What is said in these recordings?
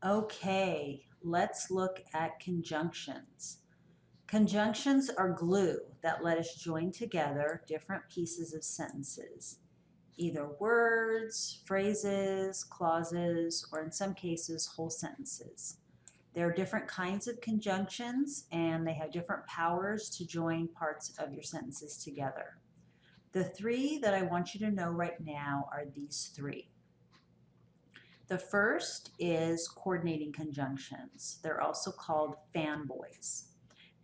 Okay, let's look at conjunctions. Conjunctions are glue that let us join together different pieces of sentences, either words, phrases, clauses, or in some cases, whole sentences. There are different kinds of conjunctions and they have different powers to join parts of your sentences together. The three that I want you to know right now are these three. The first is coordinating conjunctions. They're also called fanboys.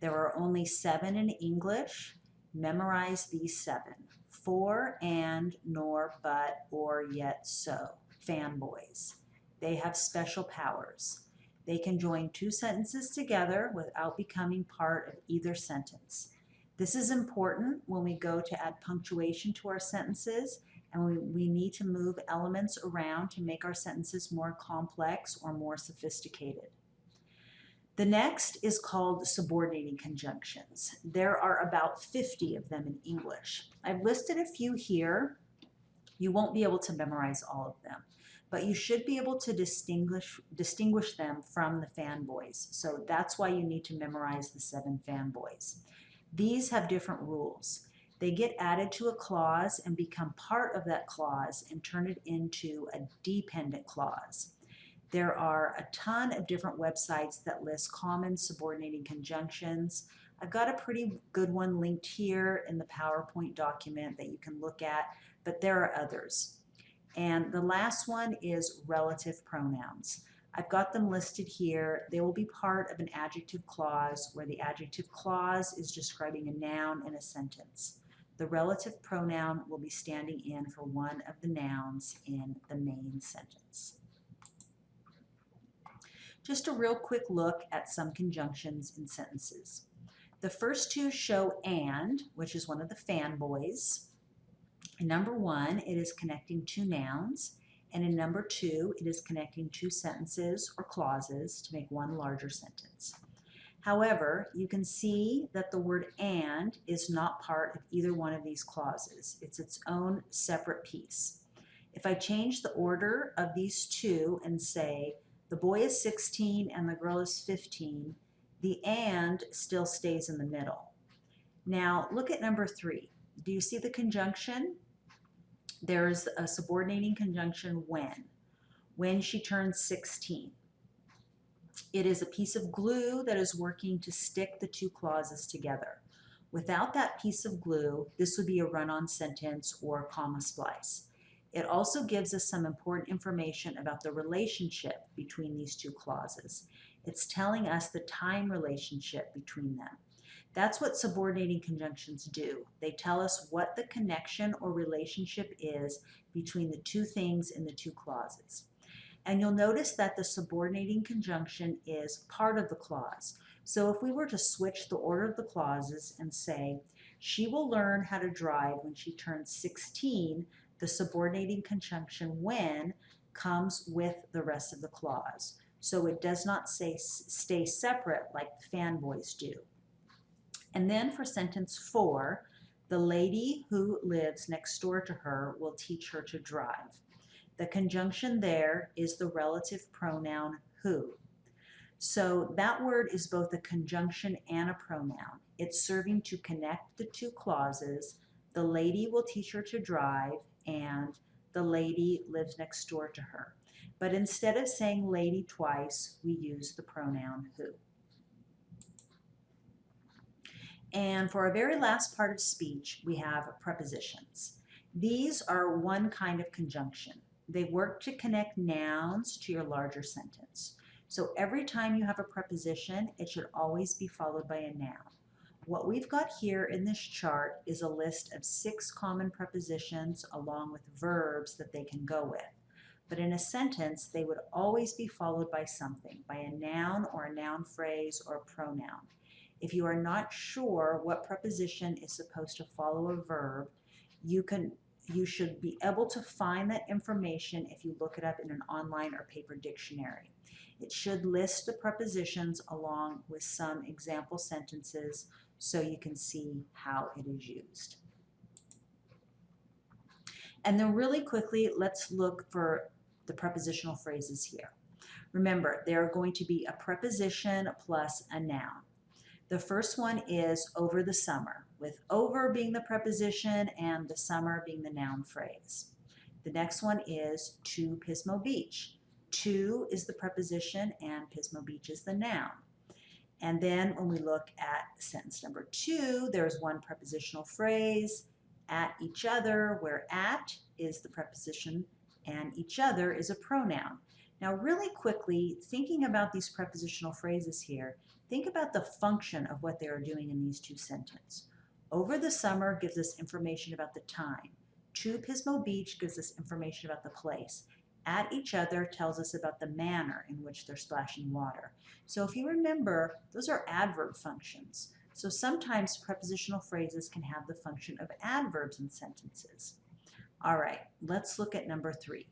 There are only 7 in English. Memorize these 7. For, and, nor, but, or, yet, so. Fanboys. They have special powers. They can join 2 sentences together without becoming part of either sentence. This is important when we go to add punctuation to our sentences and we need to move elements around to make our sentences more complex or more sophisticated. The next is called subordinating conjunctions. There are about 50 of them in English. I've listed a few here. You won't be able to memorize all of them, but you should be able to distinguish them from the fanboys. So that's why you need to memorize the 7 fanboys. These have different rules. They get added to a clause and become part of that clause and turn it into a dependent clause. There are a ton of different websites that list common subordinating conjunctions. I've got a pretty good one linked here in the PowerPoint document that you can look at, but there are others. And the last one is relative pronouns. I've got them listed here. They will be part of an adjective clause where the adjective clause is describing a noun in a sentence. The relative pronoun will be standing in for one of the nouns in the main sentence. Just a real quick look at some conjunctions in sentences. The first two show and, which is one of the fanboys. In number 1, it is connecting 2 nouns. And in number 2, it is connecting 2 sentences or clauses to make one larger sentence. However, you can see that the word and is not part of either one of these clauses. It's its own separate piece. If I change the order of these two and say, the boy is 16 and the girl is 15, the and still stays in the middle. Now look at number 3. Do you see the conjunction? There's a subordinating conjunction when she turns 16. It is a piece of glue that is working to stick the 2 clauses together. Without that piece of glue, this would be a run-on sentence or a comma splice. It also gives us some important information about the relationship between these 2 clauses. It's telling us the time relationship between them. That's what subordinating conjunctions do. They tell us what the connection or relationship is between the 2 things in the 2 clauses. And you'll notice that the subordinating conjunction is part of the clause. So if we were to switch the order of the clauses and say, she will learn how to drive when she turns 16, the subordinating conjunction when comes with the rest of the clause. So it does not stay separate like the fanboys do. And then for sentence 4, the lady who lives next door to her will teach her to drive. The conjunction there is the relative pronoun who. So that word is both a conjunction and a pronoun. It's serving to connect the 2 clauses. The lady will teach her to drive and the lady lives next door to her. But instead of saying lady twice, we use the pronoun who. And for our very last part of speech, we have prepositions. These are one kind of conjunction. They work to connect nouns to your larger sentence. So every time you have a preposition, it should always be followed by a noun. What we've got here in this chart is a list of 6 common prepositions along with verbs that they can go with. But in a sentence, they would always be followed by something, by a noun or a noun phrase or a pronoun. If you are not sure what preposition is supposed to follow a verb, you should be able to find that information if you look it up in an online or paper dictionary. It should list the prepositions along with some example sentences so you can see how it is used. And then really quickly, let's look for the prepositional phrases here. Remember, they are going to be a preposition plus a noun. The first one is over the summer, with over being the preposition and the summer being the noun phrase. The next one is to Pismo Beach. To is the preposition and Pismo Beach is the noun. And then when we look at sentence number 2, there's one prepositional phrase, at each other, where at is the preposition and each other is a pronoun. Now really quickly, thinking about these prepositional phrases here, think about the function of what they are doing in these two sentences. Over the summer gives us information about the time. To Pismo Beach gives us information about the place. At each other tells us about the manner in which they're splashing water. So if you remember, those are adverb functions. So sometimes prepositional phrases can have the function of adverbs in sentences. All right, let's look at number 3.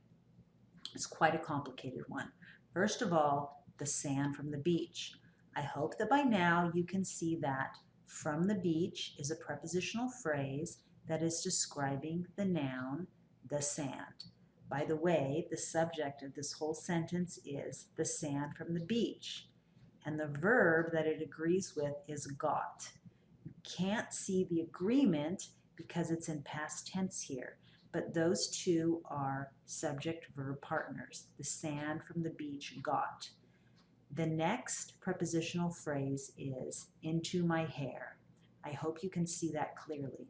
It's quite a complicated one. First of all, the sand from the beach. I hope that by now you can see that from the beach is a prepositional phrase that is describing the noun, the sand. By the way, the subject of this whole sentence is the sand from the beach. And the verb that it agrees with is got. You can't see the agreement because it's in past tense here, but those two are subject-verb partners. The sand from the beach got. The next prepositional phrase is into my hair. I hope you can see that clearly.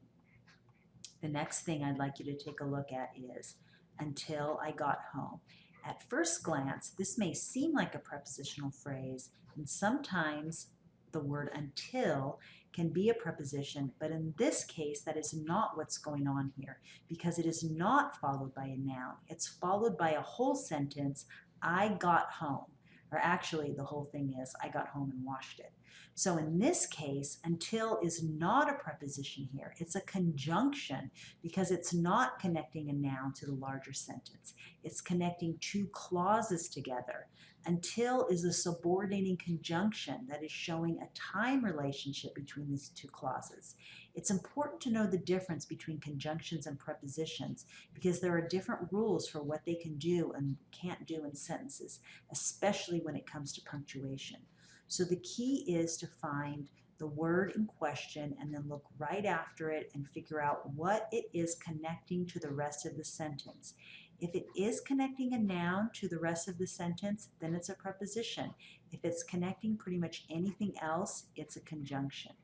The next thing I'd like you to take a look at is until I got home. At first glance, this may seem like a prepositional phrase, and sometimes the word until can be a preposition, but in this case, that is not what's going on here because it is not followed by a noun. It's followed by a whole sentence, I got home. Or actually, the whole thing is, I got home and washed it. So in this case, until is not a preposition here. It's a conjunction because it's not connecting a noun to the larger sentence. It's connecting two clauses together. Until is a subordinating conjunction that is showing a time relationship between these two clauses. It's important to know the difference between conjunctions and prepositions because there are different rules for what they can do and can't do in sentences, especially when it comes to punctuation. So the key is to find the word in question and then look right after it and figure out what it is connecting to the rest of the sentence. If it is connecting a noun to the rest of the sentence, then it's a preposition. If it's connecting pretty much anything else, it's a conjunction.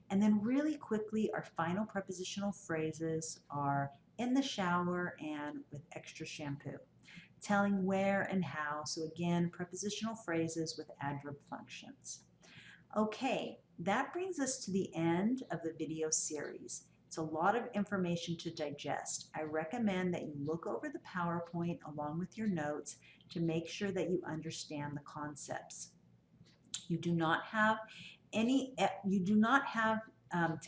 And then really quickly, our final prepositional phrases are in the shower and with extra shampoo. Telling where and how, so again, prepositional phrases with adverb functions. Okay, that brings us to the end of the video series. It's a lot of information to digest. I recommend that you look over the PowerPoint along with your notes to make sure that you understand the concepts. You do not have to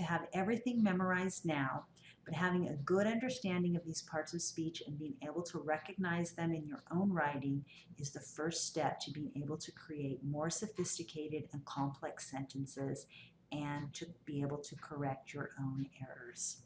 have everything memorized now, but having a good understanding of these parts of speech and being able to recognize them in your own writing is the first step to being able to create more sophisticated and complex sentences and to be able to correct your own errors.